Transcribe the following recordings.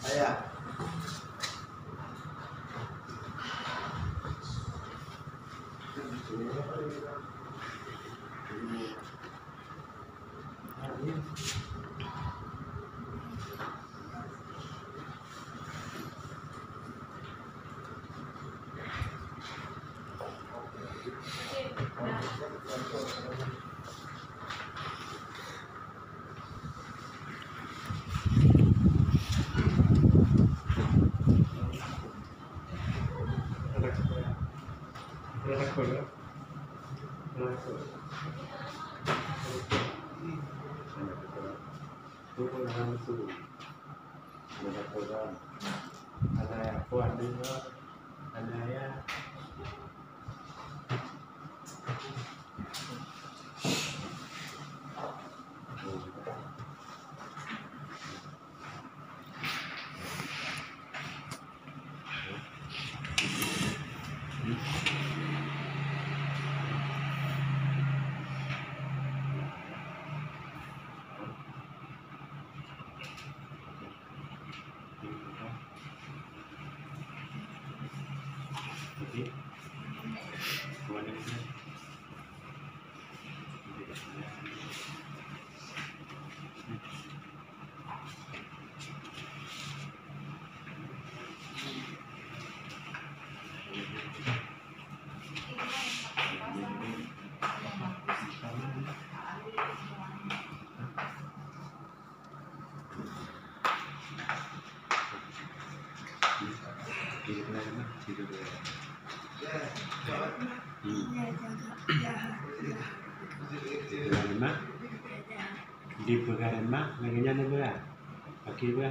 Ayah. Di pegaran mak, naganya na ba? Paki ba?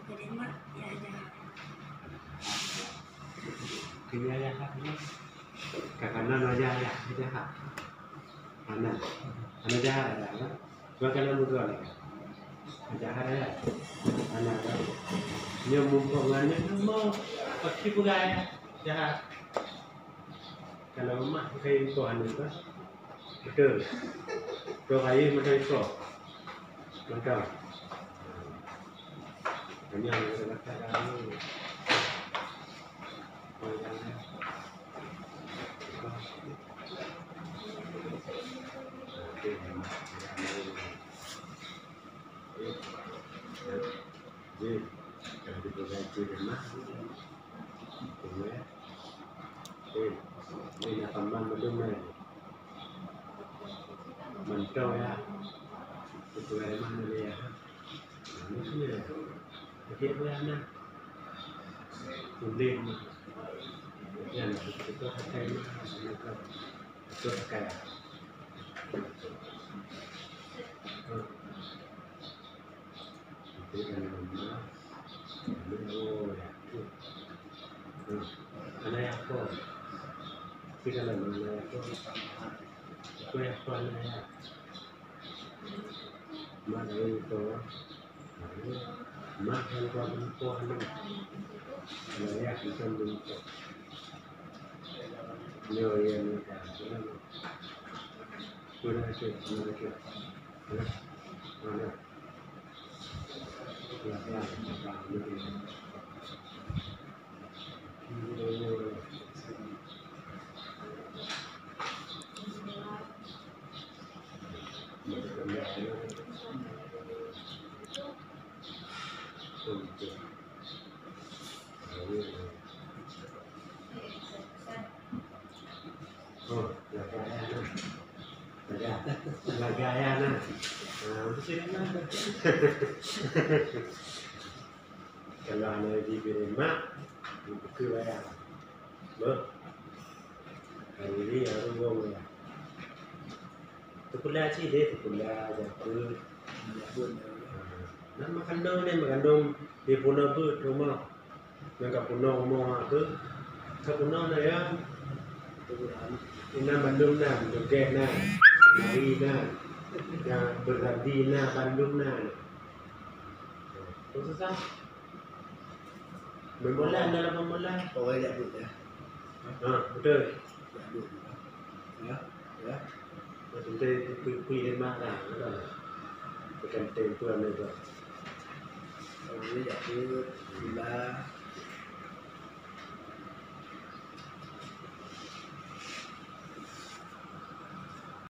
Pegaran mak, ya ada. Kaya ya ha. Kakana na ya ya, ya ha. Ana jahat ya. Gua kalau lu gua. Jahat ya. Ana ada. Dia mumpungannya mau paki pegaran jahat. Kalau mak kayak itu anu kan. Betul. Kau kayu macam itu. Macam. Ini yang kita katakan ini. Jadi, kalau diperbaiki rumah, ini akan mendomai. Mentau ya, itu dari mana dia? Manusia, bagaimana mana? Sulit, yang itu pakai itu pakai. Itu kan mana? Oh ya, ada yang apa? Kita lalu ada apa? Aku yang mana ya? Mana itu? Mana yang kau bentuk ni? Mana kita bentuk? Yo yang ni kan? Sudah mana? Mana? Oh, lagaya na. Kalau anda diberi mak, itu bayar. Loh, hari ini harus ngomong ya. Tukulah sih deh, tukulah jatuh. Nah makan dong di pulau tu rumah. Yang kat pulau rumah tu, kat pulau na ya. Ina Bandung na, Joget na, Mari na, yang berganti na Bandung na. Susah. Bermula dalam pemula. Orang dah duduk ya. Betul. Ya. Chúng tôi quy lên mạng là bukan tempoh itu. Jadi jadi bila